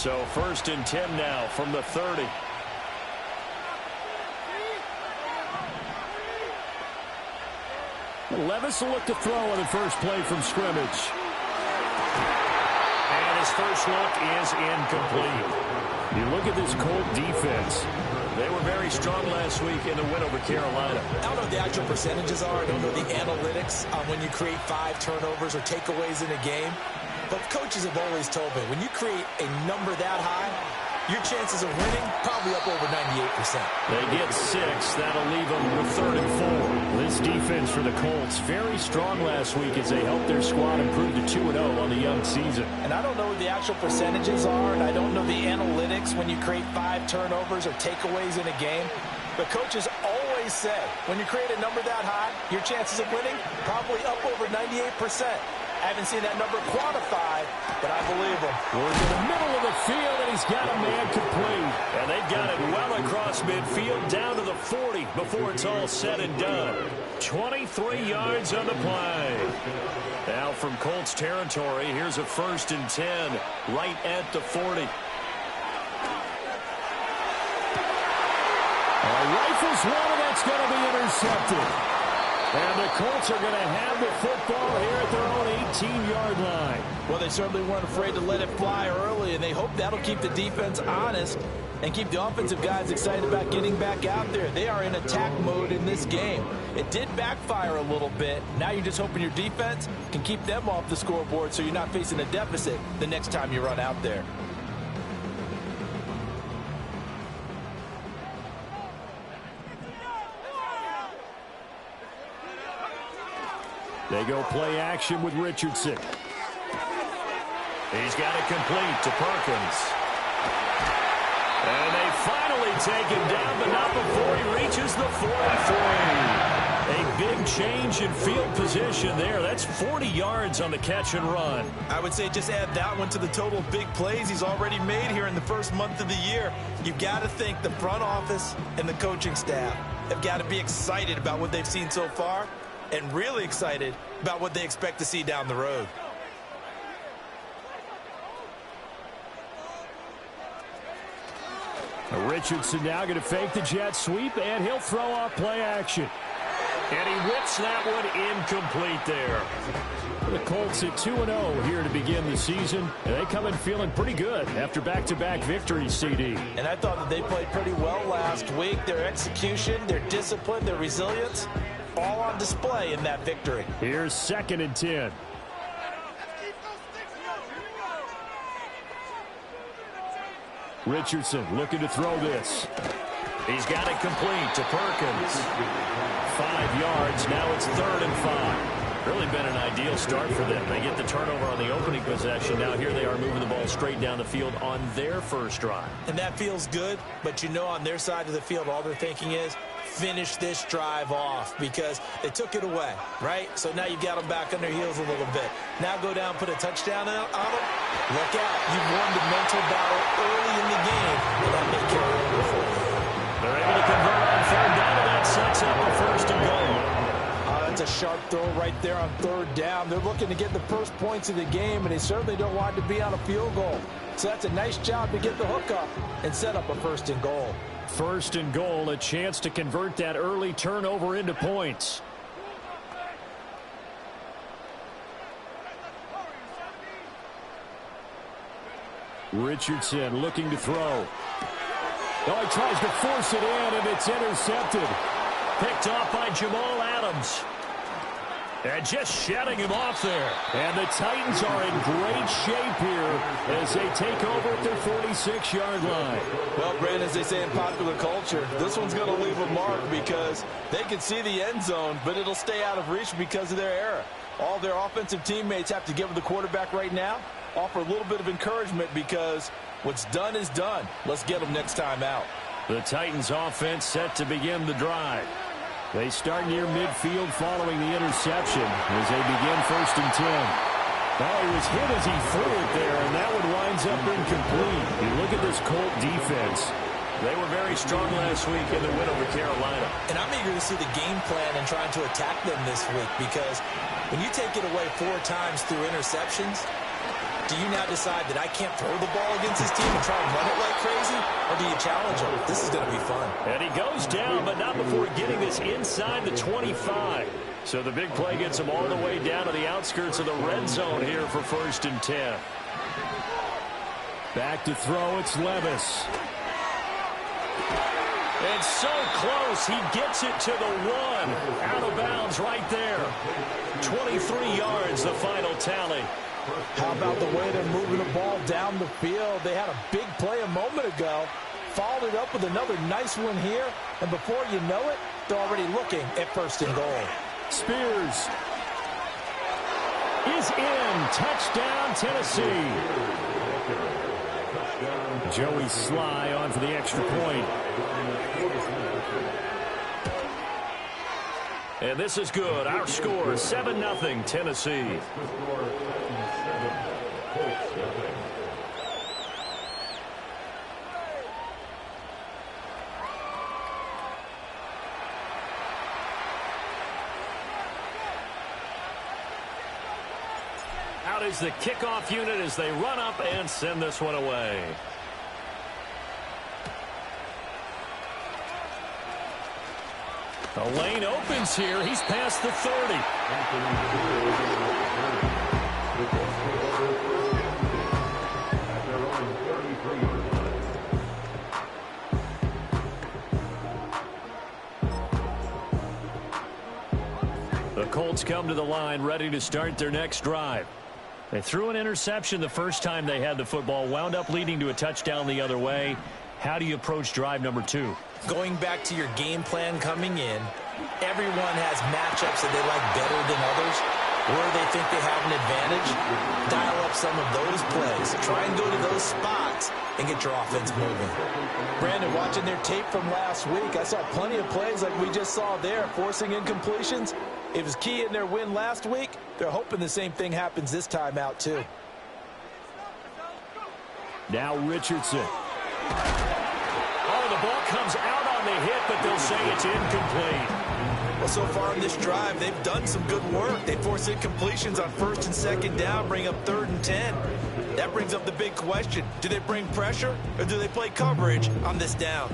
So 1st and 10 now from the 30. Levis will look to throw on the first play from scrimmage. And his first look is incomplete. You look at this Colt defense. They were very strong last week in the win over Carolina. I don't know what the actual percentages are. I don't know the analytics on when you create 5 turnovers or takeaways in a game. But coaches have always told me, when you create a number that high, your chances of winning probably up over 98%. They get 6. That'll leave them with 3rd and 4. This defense for the Colts, very strong last week as they helped their squad improve to 2-0 on the young season. And I don't know what the actual percentages are, and I don't know the analytics when you create 5 turnovers or takeaways in a game. But coaches always say, when you create a number that high, your chances of winning probably up over 98%. I haven't seen that number quantified, but I believe him. We're in the middle of the field, and he's got a man complete. And they've got it well across midfield down to the 40 before it's all said and done. 23 yards on the play. Now from Colts territory, here's a 1st and 10 right at the 40. Rifles one, and that's going to be intercepted. And the Colts are going to have the football here at their own 18-yard line. Well, they certainly weren't afraid to let it fly early, and they hope that'll keep the defense honest and keep the offensive guys excited about getting back out there. They are in attack mode in this game. It did backfire a little bit. Now you're just hoping your defense can keep them off the scoreboard so you're not facing a deficit the next time you run out there. They go play action with Richardson. He's got it complete to Perkins. And they finally take him down, but not before he reaches the 43. A big change in field position there. That's 40 yards on the catch and run. I would say just add that one to the total big plays he's already made here in the first month of the year. You've got to think the front office and the coaching staff have got to be excited about what they've seen so far, and really excited about what they expect to see down the road. Richardson now going to fake the jet sweep, and he'll throw off play action. And he whips that one incomplete there. The Colts at 2-0 here to begin the season, and they come in feeling pretty good after back-to-back victories, CD. And I thought that they played pretty well last week. Their execution, their discipline, their resilience, all on display in that victory. Here's 2nd and 10. Richardson looking to throw this. He's got it complete to Perkins. 5 yards. Now it's 3rd and 5. Really been an ideal start for them. They get the turnover on the opening possession. Now here they are moving the ball straight down the field on their first drive. And that feels good, but you know on their side of the field all they're thinking is, finish this drive off, because they took it away, right? So now you've got them back on their heels a little bit. Now go down, put a touchdown on them. Look out. You've won the mental battle early in the game, and that may carry over for you. They're able to convert on 3rd down, and that sets up a 1st and goal. That's a sharp throw right there on 3rd down. They're looking to get the first points of the game, and they certainly don't want to be on a field goal. So that's a nice job to get the hook up and set up a 1st and goal. 1st and goal, a chance to convert that early turnover into points. Richardson looking to throw. Oh, he tries to force it in, and it's intercepted. Picked off by Jamal Adams. And just shedding him off there. And the Titans are in great shape here as they take over at their 46-yard line. Well, Brandon, as they say in popular culture, this one's going to leave a mark because they can see the end zone, but it'll stay out of reach because of their error. All their offensive teammates have to give the quarterback right now, offer a little bit of encouragement because what's done is done. Let's get them next time out. The Titans offense set to begin the drive. They start near midfield following the interception as they begin 1st and 10. Oh, he was hit as he threw it there, and that one winds up incomplete. You look at this Colt defense. They were very strong last week in the win over Carolina. And I'm eager to see the game plan and trying to attack them this week because when you take it away 4 times through interceptions, Do you now decide that I can't throw the ball against this team and try and run it like crazy? Or do you challenge them? This is going to be fun. And he goes down, but not before getting this inside the 25. So the big play gets him all the way down to the outskirts of the red zone here for 1st and 10. Back to throw, it's Levis. It's so close, he gets it to the 1. Out of bounds right there. 23 yards, the final tally. How about the way they're moving the ball down the field? They had a big play a moment ago. Followed it up with another nice one here. And before you know it, they're already looking at 1st and goal. Spears is in. Touchdown, Tennessee. Joey Sly on for the extra point. And this is good. Our score, 7-0, Tennessee. Out is the kickoff unit as they run up and send this one away. The lane opens here. He's past the 30. The Colts come to the line ready to start their next drive. They threw an interception the first time they had the football, wound up leading to a touchdown the other way. How do you approach drive number 2? Going back to your game plan coming in, everyone has matchups that they like better than others, where they think they have an advantage. Dial up some of those plays. Try and go to those spots and get your offense moving. Brandon, watching their tape from last week, I saw plenty of plays like we just saw there, forcing incompletions. It was key in their win last week. They're hoping the same thing happens this time out, too. Now Richardson. Oh, the ball comes out on the hit, but they'll say it's incomplete. Well, so far in this drive, they've done some good work. They force incompletions on 1st and 2nd down, bring up 3rd and 10. That brings up the big question. Do they bring pressure, or do they play coverage on this down?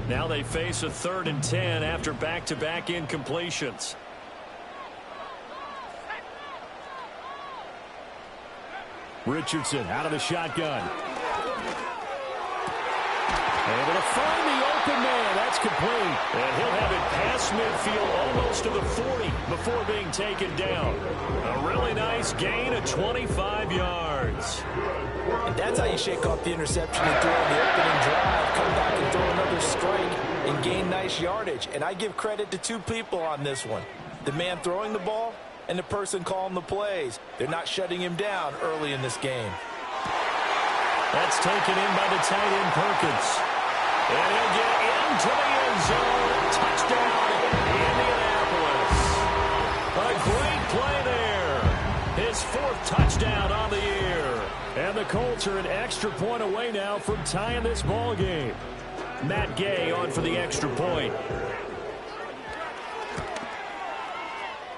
Now they face a 3rd and 10 after back-to-back incompletions. Richardson out of the shotgun. Able to find the open man. That's complete. And he'll have it past midfield almost to the 40 before being taken down. A really nice gain of 25 yards. And that's how you shake off the interception and throw on the opening drive. Come back and throw another strike and gain nice yardage. And I give credit to 2 people on this one. The man throwing the ball and the person calling the plays. They're not shutting him down early in this game. That's taken in by the tight end Perkins. And he'll get into the end zone. Touchdown, Indianapolis. A great play there. His 4th touchdown on the year. And the Colts are an extra point away now from tying this ball game. Matt Gay on for the extra point.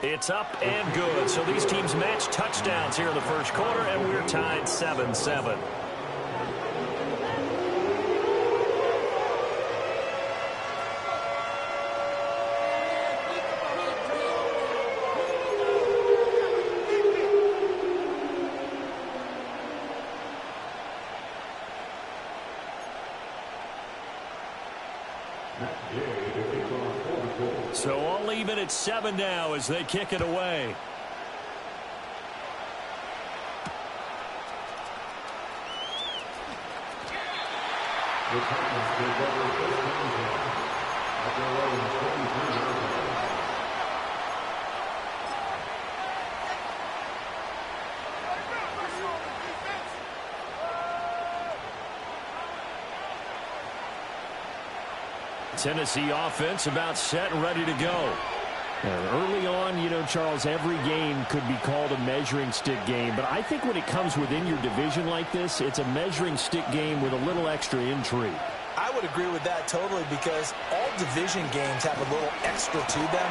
It's up and good. So these teams match touchdowns here in the first quarter, and we're tied 7-7. So all even at 7 now as they kick it away. Tennessee offense about set and ready to go. Early on, you know, Charles, every game could be called a measuring stick game. But I think when it comes within your division like this, it's a measuring stick game with a little extra intrigue. I would agree with that totally because all division games have a little extra to them.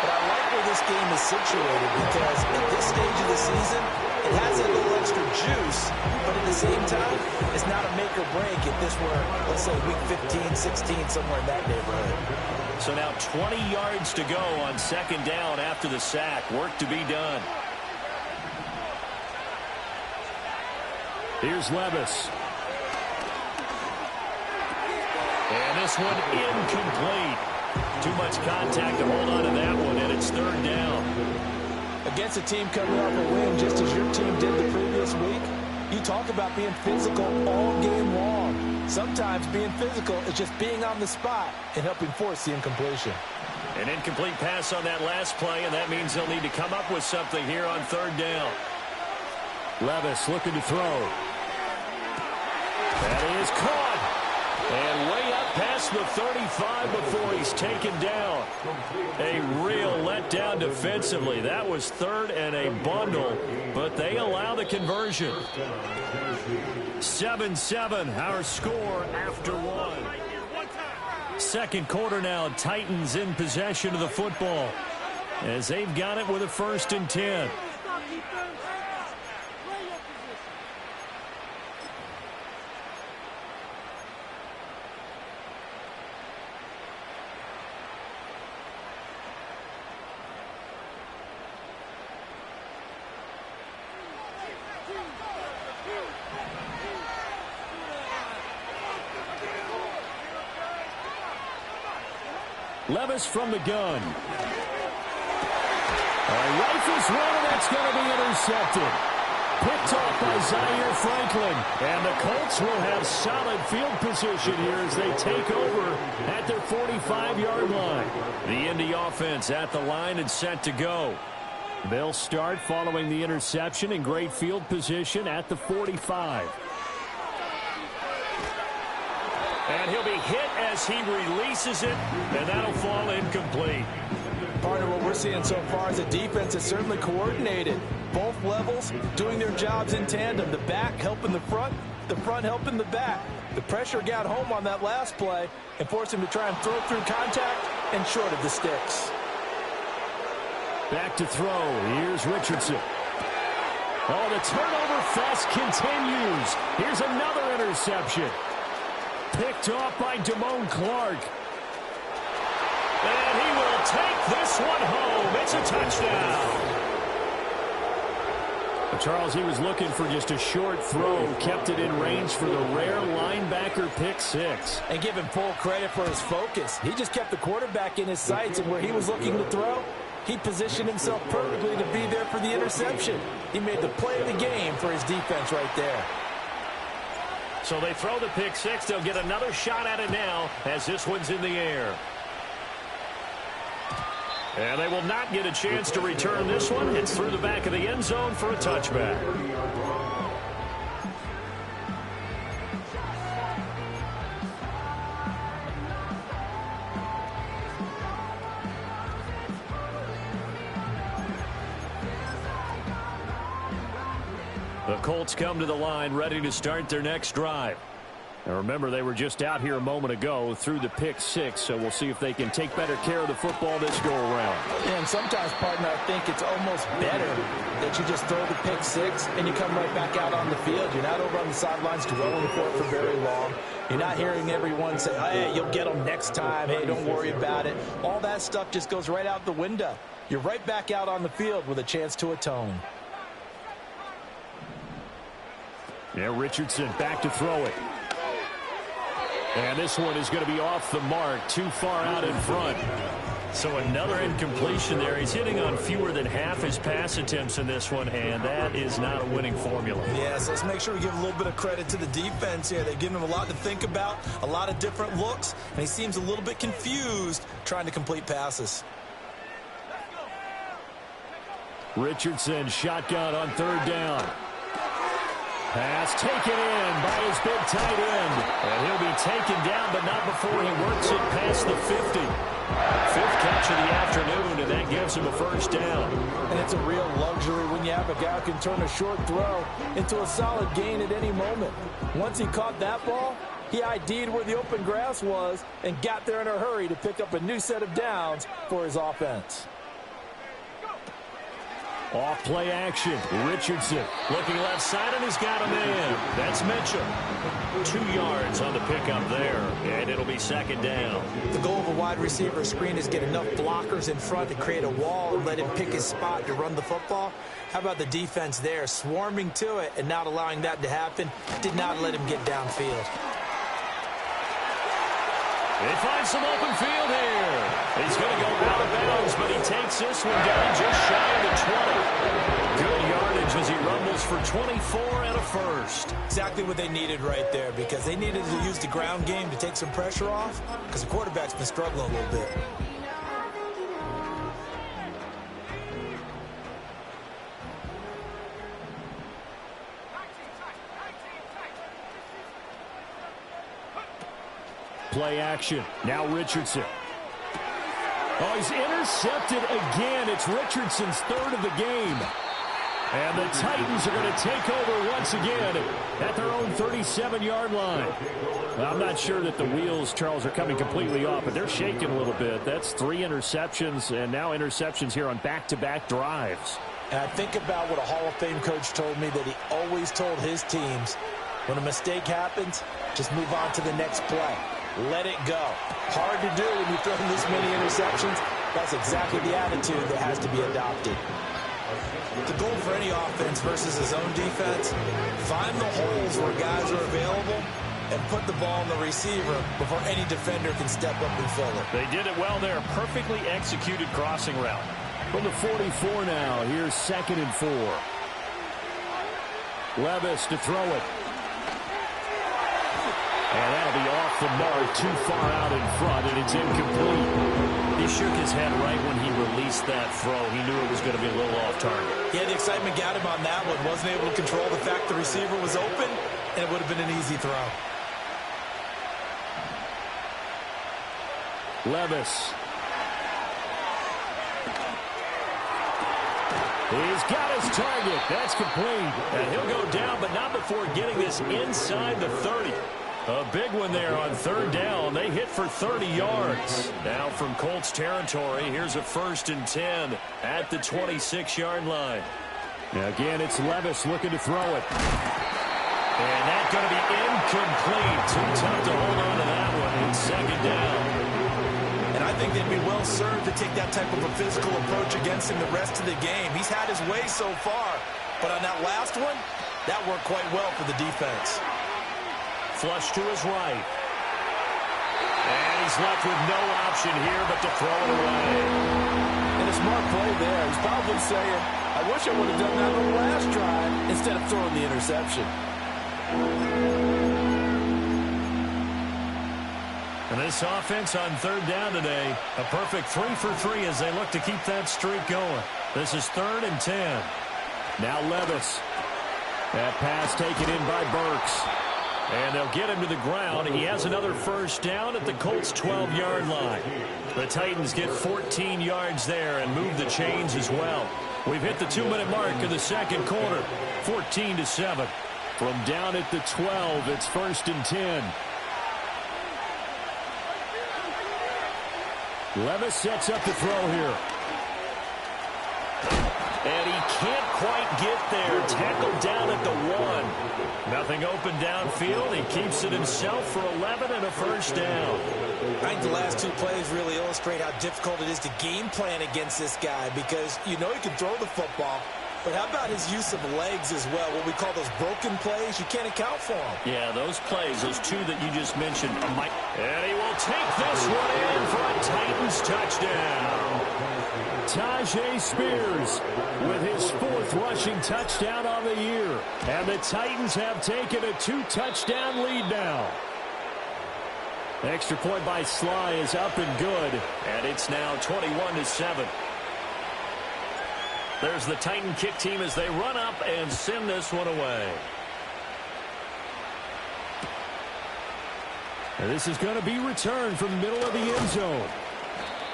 But I like where this game is situated because at this stage of the season, it has a little extra juice, but at the same time, it's not a make or break if this were, let's say, week 15, 16, somewhere in that neighborhood. So now 20 yards to go on second down after the sack. Work to be done. Here's Levis. And this one incomplete. Too much contact to hold on to that one, and it's third down. Against a team coming off a win just as your team did the previous week, you talk about being physical all game long. Sometimes being physical is just being on the spot and helping force the incompletion. An incomplete pass on that last play, and that means they'll need to come up with something here on third down. Levis looking to throw. That is caught. And way up past the 35 before he's taken down. A real letdown defensively. That was third and a bundle, but they allow the conversion. 7-7, our score after one. Second quarter now, Titans in possession of the football as they've got it with a 1st and 10. Levis from the gun. Rifles one, and that's going to be intercepted. Picked off by Zaire Franklin. And the Colts will have solid field position here as they take over at their 45-yard line. The Indy offense at the line and set to go. They'll start following the interception in great field position at the 45. And he'll be hit as he releases it, and that'll fall incomplete. Partner, what we're seeing so far is the defense is certainly coordinated. Both levels doing their jobs in tandem. The back helping the front helping the back. The pressure got home on that last play and forced him to try and throw through contact and short of the sticks. Back to throw. Here's Richardson. Oh, the turnover fest continues. Here's another interception. Picked off by Damone Clark. And he will take this one home. It's a touchdown. Charles, he was looking for just a short throw. Kept it in range for the rare linebacker pick six. And give him full credit for his focus. He just kept the quarterback in his sights, and where he was looking to throw, he positioned himself perfectly to be there for the interception. He made the play of the game for his defense right there. So they throw the pick six. They'll get another shot at it now as this one's in the air. And they will not get a chance to return this one. It's through the back of the end zone for a touchback. The Colts come to the line ready to start their next drive. Now remember, they were just out here a moment ago through the pick six, so we'll see if they can take better care of the football this go-around. And sometimes, partner, I think it's almost better that you just throw the pick six and you come right back out on the field. You're not over on the sidelines dwelling for it for very long. You're not hearing everyone say, hey, you'll get them next time. Hey, don't worry about it. All that stuff just goes right out the window. You're right back out on the field with a chance to atone. Yeah, Richardson back to throw it. And this one is going to be off the mark, too far out in front. So another incompletion there. He's hitting on fewer than half his pass attempts in this one, and that is not a winning formula. Yes, let's make sure we give a little bit of credit to the defense here. They've given him a lot to think about, a lot of different looks, and he seems a little bit confused trying to complete passes. Richardson shotgun on third down. Pass taken in by his big tight end. And he'll be taken down, but not before he works it past the 50. Fifth catch of the afternoon, and that gives him a first down. And it's a real luxury when you have a guy who can turn a short throw into a solid gain at any moment. Once he caught that ball, He ID'd where the open grass was and got there in a hurry to pick up a new set of downs for his offense. Off play action. Richardson looking left side, and he's got a man. That's Mitchell. 2 yards on the pickup there, and it'll be second down. The goal of a wide receiver screen is get enough blockers in front to create a wall and let him pick his spot to run the football. How about the defense there, swarming to it and not allowing that to happen? Did not let him get downfield. They find some open field here. He's going to go out of bounds, but he takes this one down just shy of the 20. Good yardage as he rumbles for 24 and a first. Exactly what they needed right there, because they needed to use the ground game to take some pressure off, because the quarterback's been struggling a little bit. Play action. Now Richardson. Oh, he's intercepted again. It's Richardson's third of the game. And the Titans are going to take over once again at their own 37-yard line. Well, I'm not sure that the wheels, Charles, are coming completely off, but they're shaking a little bit. That's 3 interceptions, and now interceptions here on back-to-back drives. And I think about what a Hall of Fame coach told me, that he always told his teams, when a mistake happens, just move on to the next play. Let it go. Hard to do when you throw this many interceptions. That's exactly the attitude that has to be adopted. The goal for any offense versus his own defense, find the holes where guys are available and put the ball on the receiver before any defender can step up and fill it. They did it well there. Perfectly executed crossing route. From the 44 now, here's 2nd and 4. Levis to throw it. And that'll be off the mark, too far out in front, and it's incomplete. He shook his head right when he released that throw. He knew it was going to be a little off target. Yeah, the excitement got him on that one. Wasn't able to control the fact the receiver was open, and it would have been an easy throw. Levis. He's got his target. That's complete. And he'll go down, but not before getting this inside the 30. A big one there on 3rd down. They hit for 30 yards. Now from Colts territory, here's a 1st and 10 at the 26-yard line. Now again, it's Levis looking to throw it. And that's going to be incomplete. Too tough to hold on to that one. It's 2nd down. And I think they'd be well served to take that type of a physical approach against him the rest of the game. He's had his way so far, but on that last one, that worked quite well for the defense. Flush to his right. And he's left with no option here but to throw it away. And a smart play there. He's probably saying, I wish I would have done that on the last drive instead of throwing the interception. And this offense on 3rd down today, a perfect 3 for 3 as they look to keep that streak going. This is 3rd and 10. Now Levis. That pass taken in by Burks. And they'll get him to the ground. He has another 1st down at the Colts' 12-yard line. The Titans get 14 yards there and move the chains as well. We've hit the 2-minute mark of the 2nd quarter, 14-7. From down at the 12, it's 1st and 10. Levis sets up the throw here. And he can't quite get there. Tackled down at the 1. Nothing open downfield. He keeps it himself for 11 and a 1st down. I think the last 2 plays really illustrate how difficult it is to game plan against this guy, because you know he can throw the football, but how about his use of legs as well? What we call those broken plays, you can't account for them. Yeah, those plays, those 2 that you just mentioned. And he will take this one in for a Titans touchdown. Tajay Spears with his 4th rushing touchdown on the year. And the Titans have taken a 2-touchdown lead now. Extra point by Sly is up and good. And it's now 21-7. There's the Titan kick team as they run up and send this one away. And this is going to be returned from the middle of the end zone.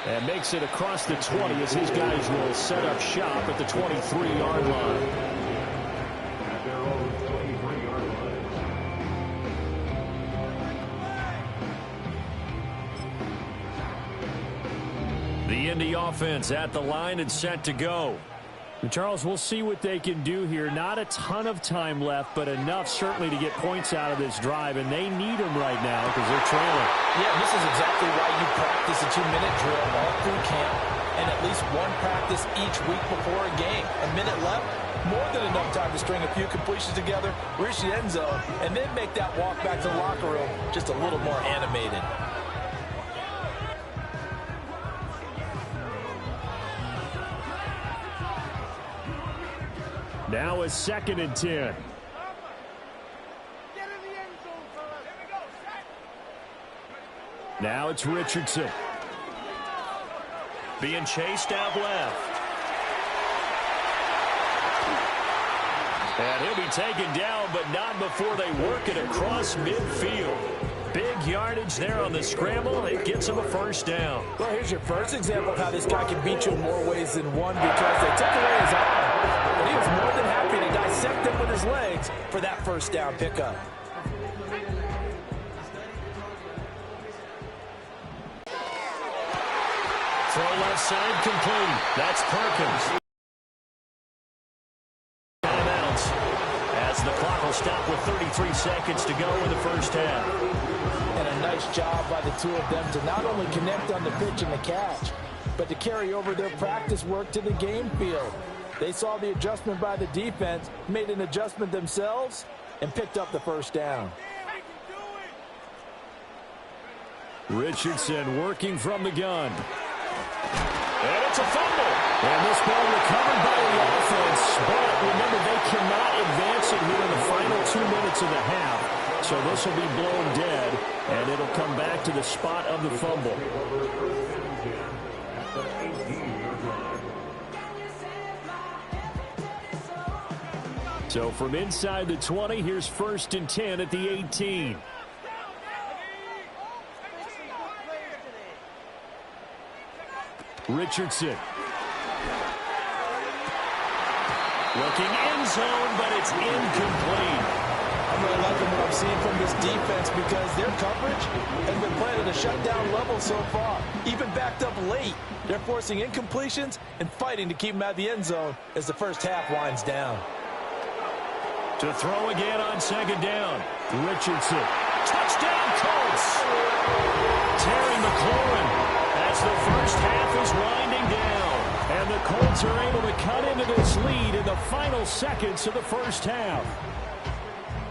And makes it across the 20 as his guys will set up shop at the 23-yard line. The Indy offense at the line and set to go. And Charles, we'll see what they can do here. Not a ton of time left, but enough certainly to get points out of this drive, and they need them right now because they're trailing. Yeah, this is exactly why you practice a 2-minute drill all through camp and at least one practice each week before a game. A minute left, more than enough time to string a few completions together, reach the end zone, and then make that walk back to the locker room just a little more animated. Now a 2nd and 10. Now it's Richardson. Being chased out left. And he'll be taken down, but not before they work it across midfield. Big yardage there on the scramble. It gets him a first down. Well, here's your first example of how this guy can beat you in more ways than one because they took away his arm. But he was more than happy to dissect him with his legs for that first down pickup. Throw left side complete. That's Perkins. Timeouts as the clock will stop with 33 seconds to go in the first half. And a nice job by the two of them to not only connect on the pitch and the catch, but to carry over their practice work to the game field. They saw the adjustment by the defense, made an adjustment themselves, and picked up the first down. Richardson working from the gun. And it's a fumble. And this ball recovered by the offense. But remember, they cannot advance it here in the final 2 minutes of the half. So this will be blown dead, and it'll come back to the spot of the fumble. So from inside the 20, here's 1st and 10 at the 18. Richardson. Looking end zone, but it's incomplete. I'm really liking what I'm seeing from this defense because their coverage has been playing at a shutdown level so far. Even backed up late, they're forcing incompletions and fighting to keep them out of the end zone as the first half winds down. To throw again on 2nd down. Richardson. Touchdown, Colts. Terry McLaurin as the first half is winding down. And the Colts are able to cut into this lead in the final seconds of the first half.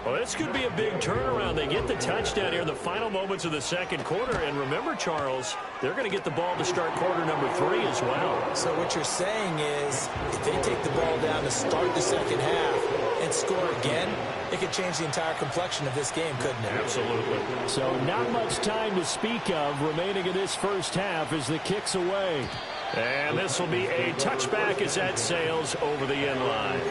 Well, this could be a big turnaround. They get the touchdown here in the final moments of the second quarter. And remember, Charles, they're going to get the ball to start quarter number 3 as well. So what you're saying is if they take the ball down to start the second half and score again, it could change the entire complexion of this game, couldn't it? Absolutely. So not much time to speak of remaining in this first half as the kick's away. And this will be a touchback as that sails over the end line.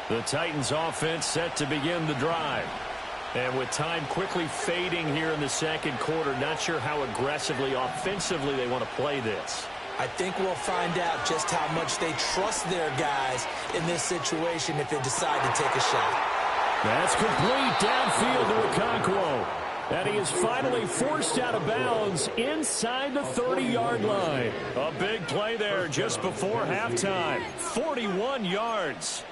The Titans offense set to begin the drive. And with time quickly fading here in the second quarter, not sure how aggressively, offensively they want to play this. I think we'll find out just how much they trust their guys in this situation if they decide to take a shot. That's complete downfield to Okonkwo. And he is finally forced out of bounds inside the 30-yard line. A big play there just before halftime. 41 yards.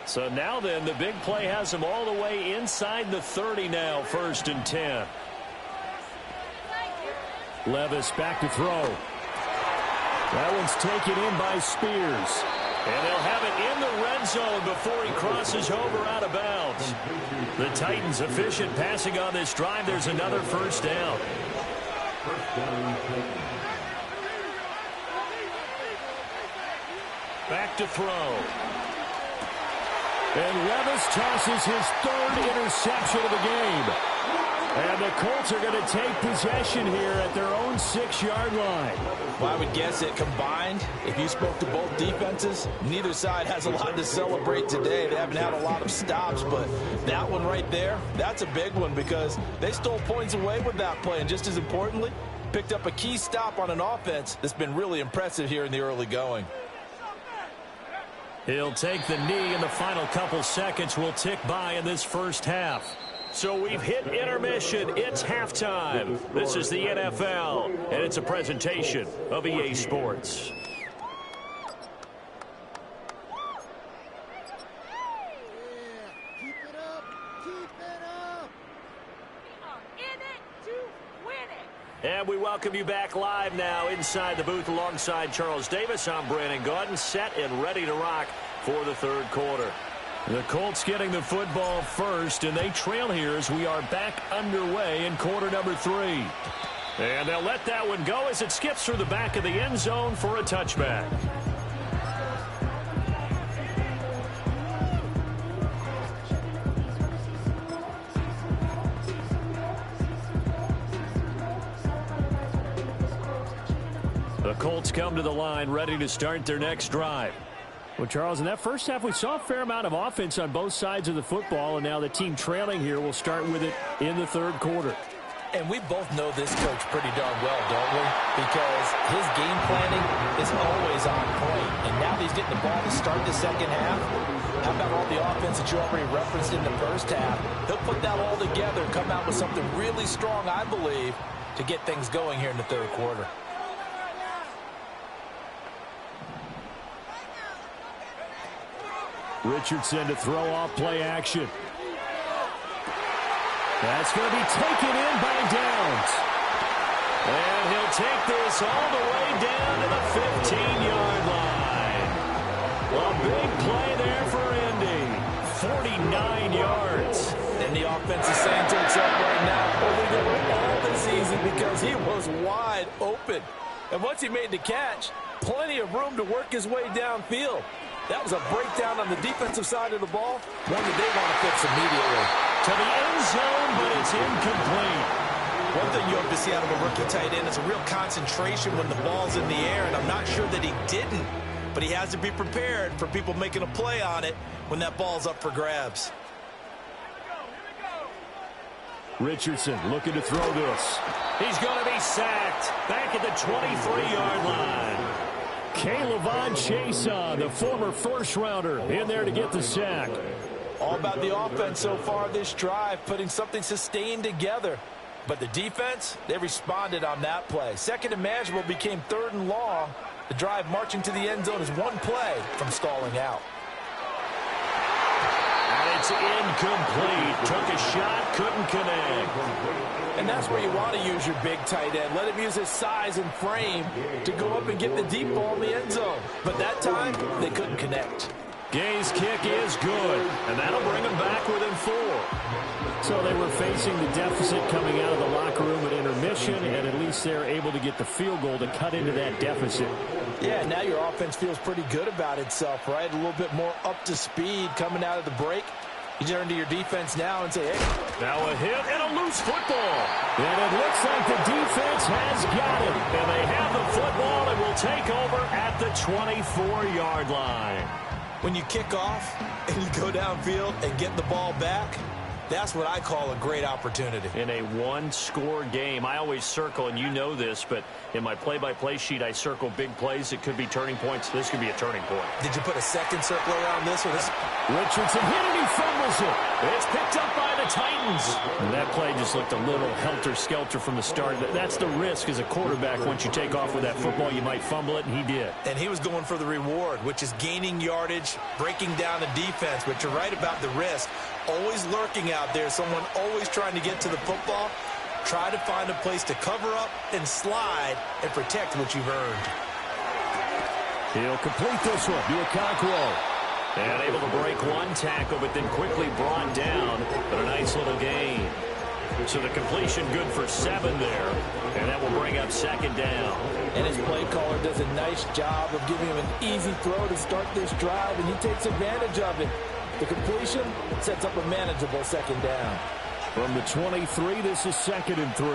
So now then, the big play has them all the way inside the 30 now, 1st and 10. Levis back to throw. That one's taken in by Spears. And they'll have it in the red zone before he crosses over out of bounds. The Titans efficient passing on this drive. There's another first down. Back to throw. And Levis tosses his 3rd interception of the game. And the Colts are going to take possession here at their own 6-yard line. Well, I would guess that combined, if you spoke to both defenses, neither side has a lot to celebrate today. They haven't had a lot of stops, but that one right there, that's a big one because they stole points away with that play. And just as importantly, picked up a key stop on an offense that's been really impressive here in the early going. He'll take the knee, and the final couple seconds will tick by in this first half. So we've hit intermission. It's halftime. This is the NFL, and it's a presentation of EA Sports. And we welcome you back live now inside the booth alongside Charles Davis. I'm Brandon Gaudin, set and ready to rock for the third quarter. The Colts getting the football first, and they trail here as we are back underway in quarter number 3. And they'll let that one go as it skips through the back of the end zone for a touchback. The Colts come to the line ready to start their next drive. Well, Charles, in that first half, we saw a fair amount of offense on both sides of the football, and now the team trailing here will start with it in the third quarter. And we both know this coach pretty darn well, don't we? Because his game planning is always on point. And now that he's getting the ball to start the second half, how about all the offense that you already referenced in the first half? He'll put that all together and come out with something really strong, I believe, to get things going here in the third quarter. Richardson to throw off play action. That's going to be taken in by Downs. And he'll take this all the way down to the 15-yard line. A big play there for Indy. 49 yards. And the offense is saying to itself right now, well, we go all this season because he was wide open. And once he made the catch, plenty of room to work his way downfield. That was a breakdown on the defensive side of the ball, one that they want to fix immediately. To the end zone, but it's incomplete. One thing you hope to see out of a rookie tight end is a real concentration when the ball's in the air, and I'm not sure that he didn't, but he has to be prepared for people making a play on it when that ball's up for grabs. Richardson looking to throw this. He's going to be sacked back at the 23-yard line. K'Lavon Chaisson, the former first-rounder, in there to get the sack. All about the offense so far this drive, putting something sustained together. But the defense, they responded on that play. Second and manageable became third and long. The drive marching to the end zone is one play from stalling out. And it's incomplete. Took a shot, couldn't connect. And that's where you want to use your big tight end. Let him use his size and frame to go up and get the deep ball in the end zone. But that time, they couldn't connect. Gay's kick is good, and that'll bring them back within 4. So they were facing the deficit coming out of the locker room at intermission, and at least they're able to get the field goal to cut into that deficit. Yeah, now your offense feels pretty good about itself, right? A little bit more up to speed coming out of the break. You turn to your defense now and say, hey. Now a hit and a loose football. And it looks like the defense has got it. And they have the football and will take over at the 24-yard line. When you kick off and you go downfield and get the ball back, that's what I call a great opportunity. In a one-score game, I always circle, and you know this, but in my play-by-play sheet, I circle big plays that could be turning points. This could be a turning point. Did you put a second circle around this? Or this? Richardson hit it, he fumbles it. It's picked up by the Titans. And that play just looked a little helter-skelter from the start. That's the risk as a quarterback. Once you take off with that football, you might fumble it, and he did. And he was going for the reward, which is gaining yardage, breaking down the defense. But you're right about the risk. Always lurking out there, someone always trying to get to the football. Try to find a place to cover up and slide and protect what you've earned. He'll complete this one. Do a Okonkwo. And able to break one tackle, but then quickly brought down. But a nice little gain. So the completion good for 7 there. And that will bring up second down. And his play caller does a nice job of giving him an easy throw to start this drive, and he takes advantage of it. The completion sets up a manageable second down. From the 23, this is 2nd and 3.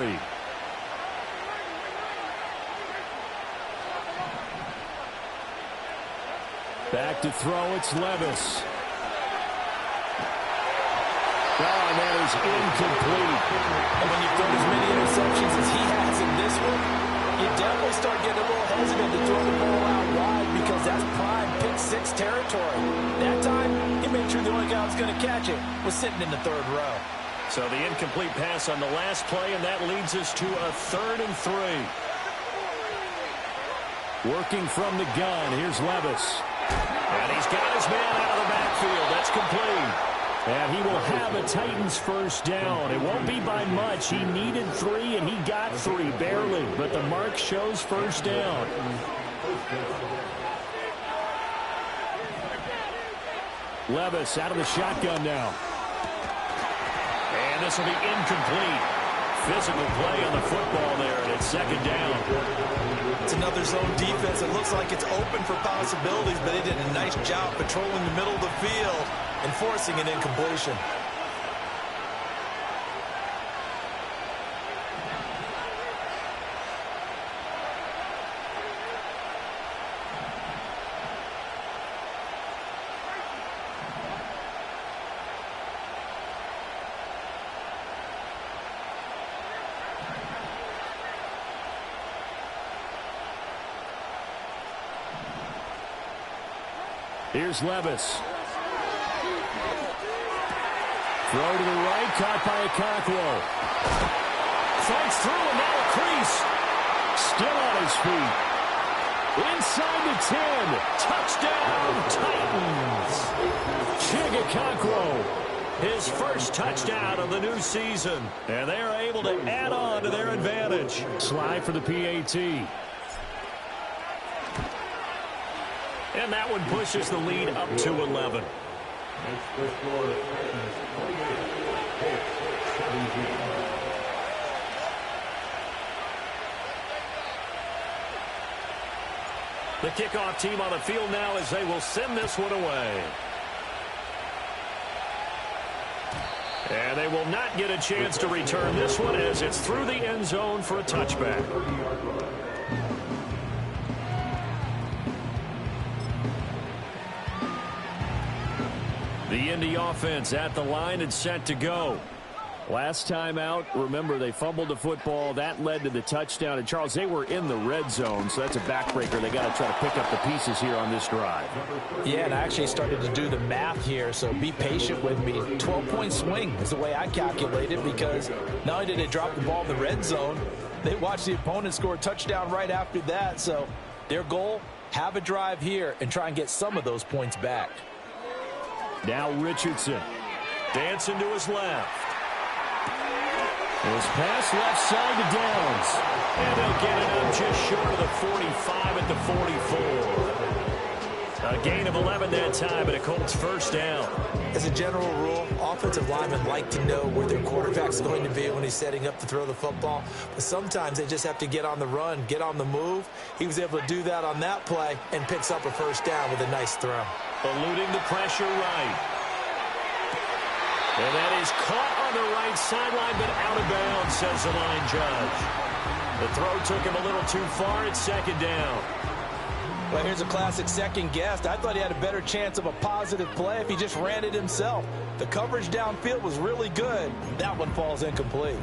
Back to throw, it's Levis. Oh, and that is incomplete. And when you've thrown as many interceptions as he has in this one, you definitely start getting a little hesitant to throw the ball out wide because that's prime pick 6 territory. That time, he made sure the only guy who was going to catch it was sitting in the 3rd row. So the incomplete pass on the last play, and that leads us to a 3rd and 3. Working from the gun, here's Levis. And he's got his man out of the backfield. That's complete. And he will have a Titans first down. It won't be by much. He needed 3, and he got 3, barely. But the mark shows first down. Levis out of the shotgun now. And this will be incomplete. Physical play on the football there, and it's 2nd down. It's another zone defense. It looks like it's open for possibilities, but they did a nice job patrolling the middle of the field and forcing an incompletion. Here's Levis. Throw to the right, caught by Okonkwo. Fights through, and now a crease. Still on his feet. Inside the 10. Touchdown, Titans. Okonkwo, his first touchdown of the new season. And they're able to add on to their advantage. Slide for the PAT. And that one pushes the lead up to 11. The kickoff team on the field now as they will send this one away. And they will not get a chance to return this one as it's through the end zone for a touchback. The Indy offense at the line and set to go. Last time out, remember, they fumbled the football. That led to the touchdown. And, Charles, they were in the red zone, so that's a backbreaker. They got to try to pick up the pieces here on this drive. Yeah, and I actually started to do the math here, so be patient with me. 12-point swing is the way I calculate it because not only did they drop the ball in the red zone, they watched the opponent score a touchdown right after that. So their goal, have a drive here and try and get some of those points back. Now Richardson dancing to his left. His pass left side to Downs. And they'll get it up just short of the 45 at the 44. A gain of 11 that time, but a Colts first down. As a general rule, offensive linemen like to know where their quarterback's going to be when he's setting up to throw the football. But sometimes they just have to get on the run, get on the move. He was able to do that on that play and picks up a first down with a nice throw. Eluding the pressure right. And that is caught on the right sideline, but out of bounds, says the line judge. The throw took him a little too far. It's 2nd down. Well, here's a classic second guess. I thought he had a better chance of a positive play if he just ran it himself. The coverage downfield was really good. That one falls incomplete.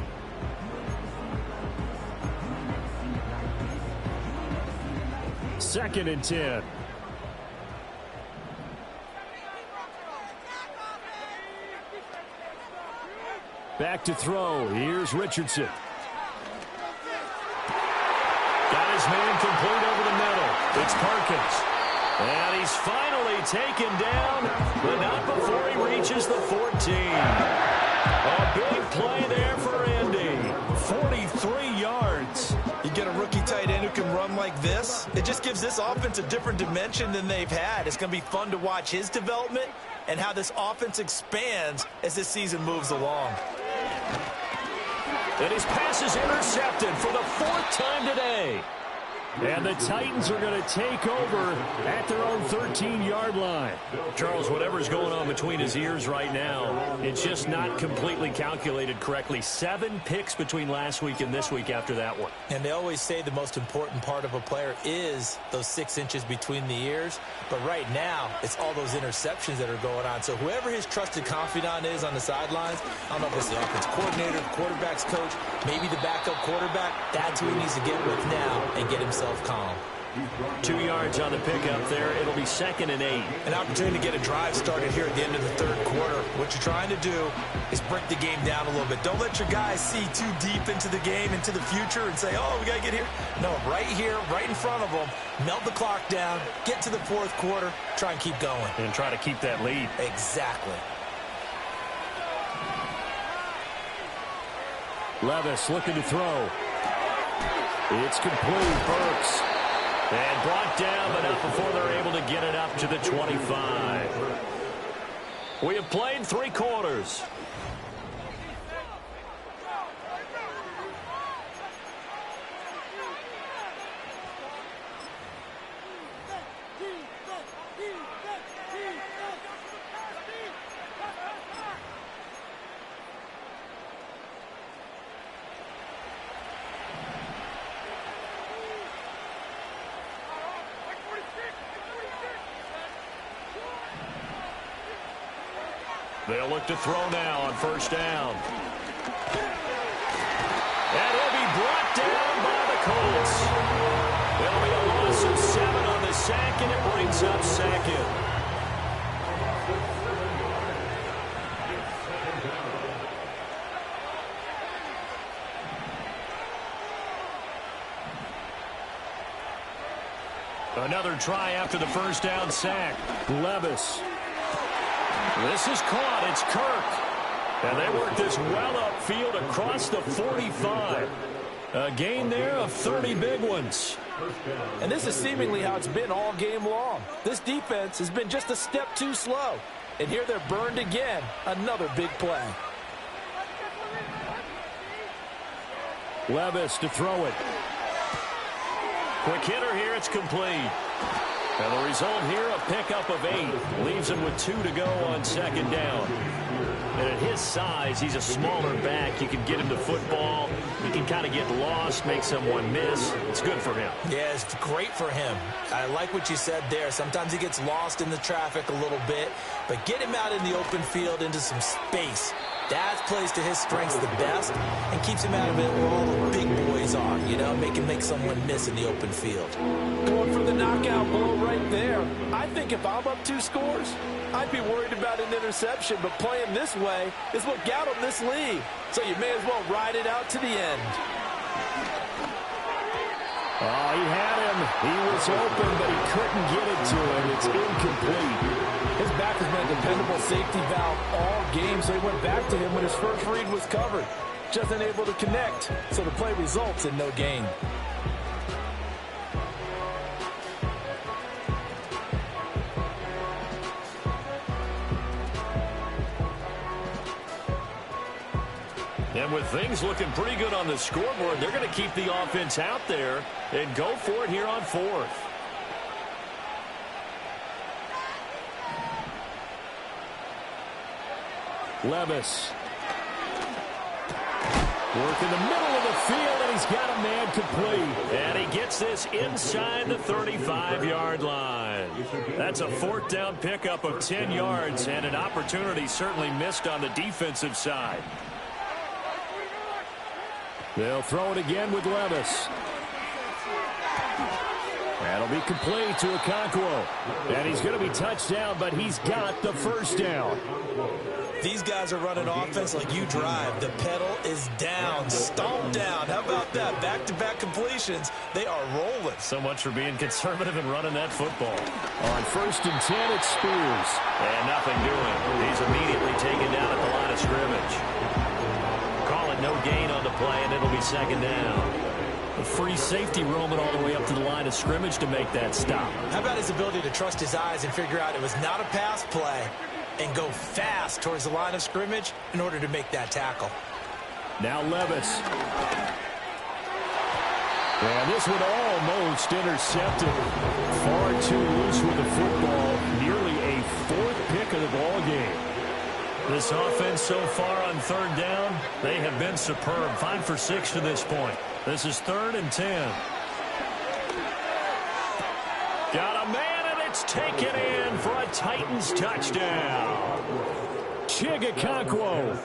Second and 10. Back to throw. Here's Richardson. Got his man complete over the middle. It's Perkins. And he's finally taken down, but not before he reaches the 14. A big play there for Indy. 43 yards. You get a rookie tight end who can run like this. It just gives this offense a different dimension than they've had. It's going to be fun to watch his development and how this offense expands as this season moves along. And his pass is intercepted for the 4th time today. And the Titans are going to take over at their own 13-yard line. Charles, whatever's going on between his ears right now, it's just not completely calculated correctly. 7 picks between last week and this week after that one. And they always say the most important part of a player is those 6 inches between the ears. But right now, it's all those interceptions that are going on. So whoever his trusted confidant is on the sidelines, I don't know if it's the offense coordinator, the quarterback's coach, maybe the backup quarterback, that's who he needs to get with now and get himself calm. 2 yards on the pickup there. It'll be 2nd and 8. An opportunity to get a drive started here at the end of the third quarter. What you're trying to do is break the game down a little bit. Don't let your guys see too deep into the game, into the future, and say, oh, we got to get here. No, right here, right in front of them, melt the clock down, get to the fourth quarter, try and keep going. And try to keep that lead. Exactly. Levis looking to throw. It's complete. Burks. And brought down, but not before they're able to get it up to the 25. We have played 3 quarters. They'll look to throw now on first down. And he'll be brought down by the Colts. It'll be a loss of 7 on the sack, and it brings up 2nd. Another try after the first down sack. Levis. This is caught. It's Kirk. And they work this well upfield across the 45. A gain there of 30 big ones. And this is seemingly how it's been all game long. This defense has been just a step too slow. And here they're burned again. Another big play. Levis to throw it. Quick hitter here. It's complete. And the result here, a pickup of 8. Leaves him with 2 to go on second down. And at his size, he's a smaller back. You can get him to football. He can kind of get lost, make someone miss. It's good for him. Yeah, it's great for him. I like what you said there. Sometimes he gets lost in the traffic a little bit. But get him out in the open field into some space. That plays to his strengths the best and keeps him out of it where all the big boys are, you know, make someone miss in the open field. Going for the knockout blow right there. I think if I'm up 2 scores, I'd be worried about an interception, but playing this way is what got him this lead. So you may as well ride it out to the end. Oh, he had him. He was open, but he couldn't get it to him. It's incomplete. His back has been a dependable safety valve all game, so he went back to him when his first read was covered. Just unable to connect, so the play results in no gain. And with things looking pretty good on the scoreboard, they're going to keep the offense out there and go for it here on 4th. Levis. Work in the middle of the field, and he's got a man complete. And he gets this inside the 35-yard line. That's a 4th down pickup of 10 yards, and an opportunity certainly missed on the defensive side. They'll throw it again with Levis. That'll be complete to Okonkwo. And he's going to be touched down, but he's got the first down. These guys are running offense like you drive. The pedal is down, stomped down. How about that? Back-to-back completions. They are rolling. So much for being conservative and running that football. On 1st and 10, it's Spears. And nothing doing. He's immediately taken down at the line of scrimmage. Call it no gain on the play, and it'll be 2nd down. A free safety roaming all the way up to the line of scrimmage to make that stop. How about his ability to trust his eyes and figure out it was not a pass play and go fast towards the line of scrimmage in order to make that tackle. Now Levis. And this one almost intercepted. Far too loose with the football. Nearly a fourth pick of the ball game. This offense so far on third down, they have been superb. 5 for 6 to this point. This is 3rd and 10. Got a man, and it's taken in for a Titans touchdown. Juggernauts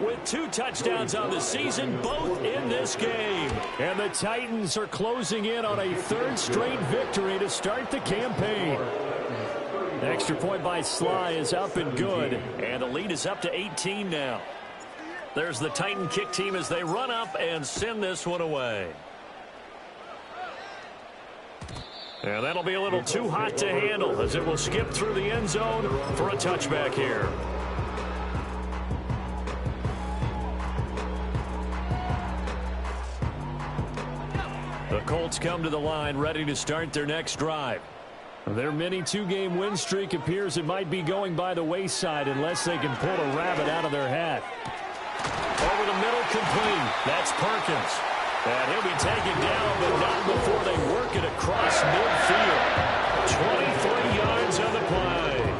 with 2 touchdowns on the season, both in this game. And the Titans are closing in on a 3rd straight victory to start the campaign. Extra point by Sly is up and good, and the lead is up to 18 now. There's the Titan kick team as they run up and send this one away. And that'll be a little too hot to handle as it will skip through the end zone for a touchback here. The Colts come to the line ready to start their next drive. Their mini 2-game win streak appears it might be going by the wayside unless they can pull a rabbit out of their hat. Over the middle, complete. That's Perkins. And he'll be taken down, but not before they work it across midfield. 23 yards on the play.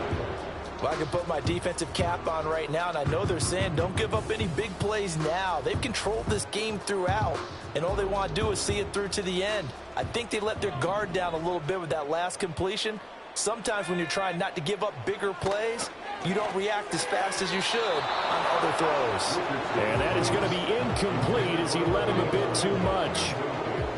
Well, I can put my defensive cap on right now, and I know they're saying don't give up any big plays now. They've controlled this game throughout, and all they want to do is see it through to the end. I think they let their guard down a little bit with that last completion. Sometimes when you're trying not to give up bigger plays, you don't react as fast as you should on other throws. And that is going to be incomplete as he let him a bit too much.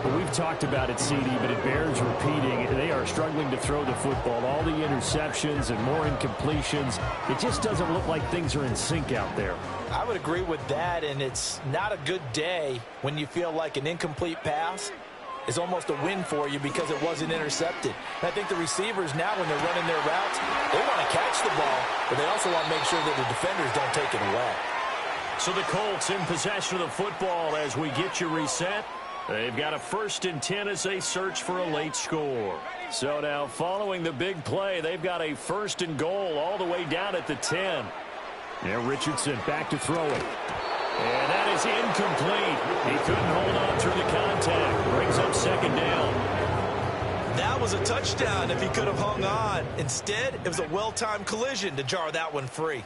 But we've talked about it, CD, but it bears repeating. They are struggling to throw the football. All the interceptions and more incompletions. It just doesn't look like things are in sync out there. I would agree with that, and it's not a good day when you feel like an incomplete pass is almost a win for you because it wasn't intercepted. And I think the receivers now, when they're running their routes, they want to catch the ball, but they also want to make sure that the defenders don't take it away. So the Colts in possession of the football as we get you reset. They've got a 1st and 10 as they search for a late score. So now following the big play, they've got a 1st and goal all the way down at the 10. Yeah, Richardson back to throw it. And that is incomplete. He couldn't hold on through the contact. Brings up 2nd down. That was a touchdown if he could have hung on. Instead, it was a well-timed collision to jar that one free.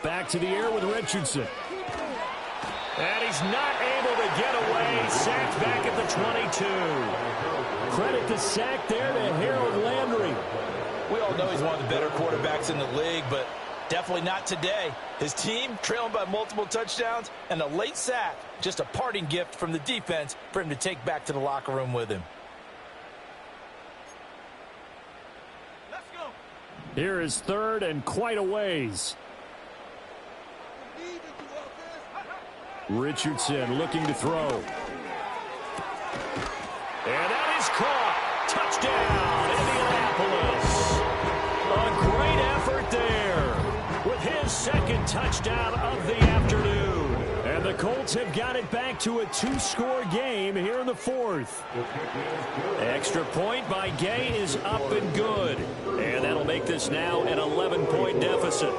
Back to the air with Richardson. And he's not able to get away. Sacked back at the 22. Credit the sack there to Harold Landry. We all know he's one of the better quarterbacks in the league, but definitely not today. His team trailing by multiple touchdowns, and a late sack, just a parting gift from the defense for him to take back to the locker room with him. Let's go. Here is 3rd and quite a ways. Richardson looking to throw. And that is caught. Touchdown, Indianapolis. A great effort there with his 2nd touchdown of the afternoon. And the Colts have got it back to a 2-score game here in the 4th. Extra point by Gay is up and good. And that'll make this now an 11-point deficit.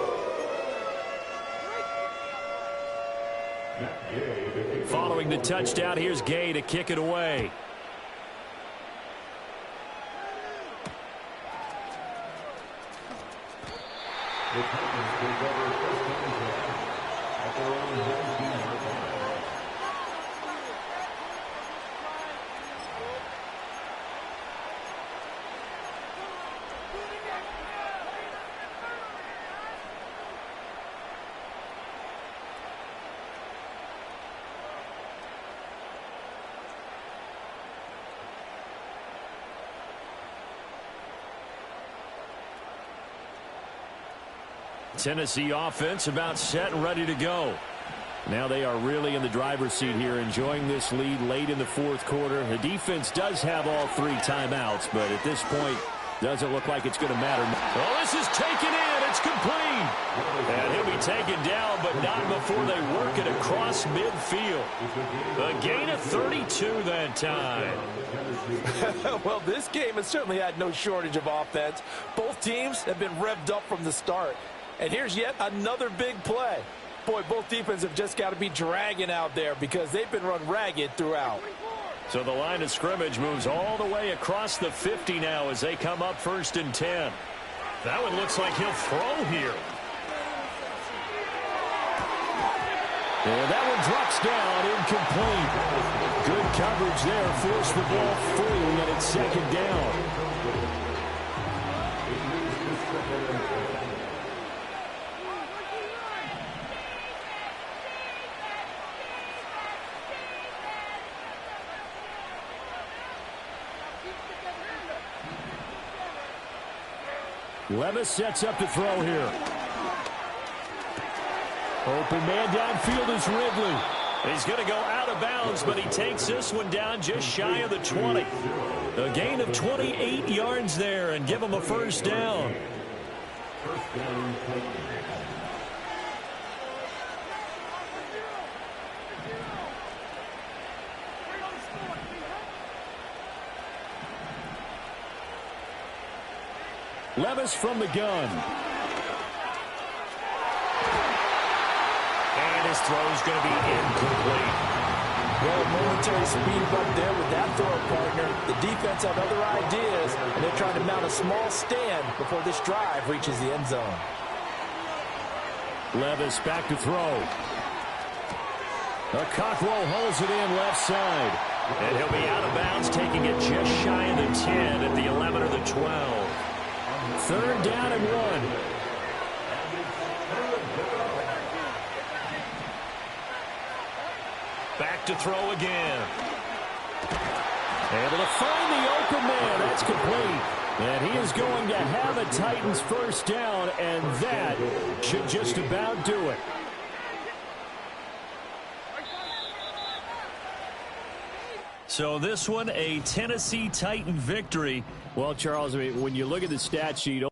Following the touchdown, here's Gay to kick it away. Tennessee offense about set and ready to go. Now they are really in the driver's seat here, enjoying this lead late in the 4th quarter. The defense does have all 3 timeouts, but at this point, doesn't look like it's going to matter. Well, this is taken in. It's complete. And he'll be taken down, but not before they work it across midfield. A gain of 32 that time. Well, this game has certainly had no shortage of offense. Both teams have been revved up from the start. And here's yet another big play. point, both defenses have just got to be dragging out there because they've been run ragged throughout. So the line of scrimmage moves all the way across the 50 now as they come up 1st and 10. That one looks like he'll throw here. And that one drops down, incomplete. Good coverage there, forced the ball free, and it's 2nd down. Levis sets up to throw here. Open man downfield is Ridley. He's going to go out of bounds, but he takes this one down just shy of the 20. A gain of 28 yards there and give him a 1st down. Levis from the gun. And his throw's going to be incomplete. Well, momentary speed bump there with that throw, partner. The defense have other ideas, and they're trying to mount a small stand before this drive reaches the end zone. Levis back to throw. Cockrell holds it in left side. And he'll be out of bounds, taking it just shy of the 10 at the 11 or the 12. 3rd down and 1. Back to throw again. Able to find the open man. That's complete. And he is going to have a Titans 1st down, and that should just about do it. So this one, a Tennessee Titan victory. Well, Charles, I mean, when you look at the stat sheet,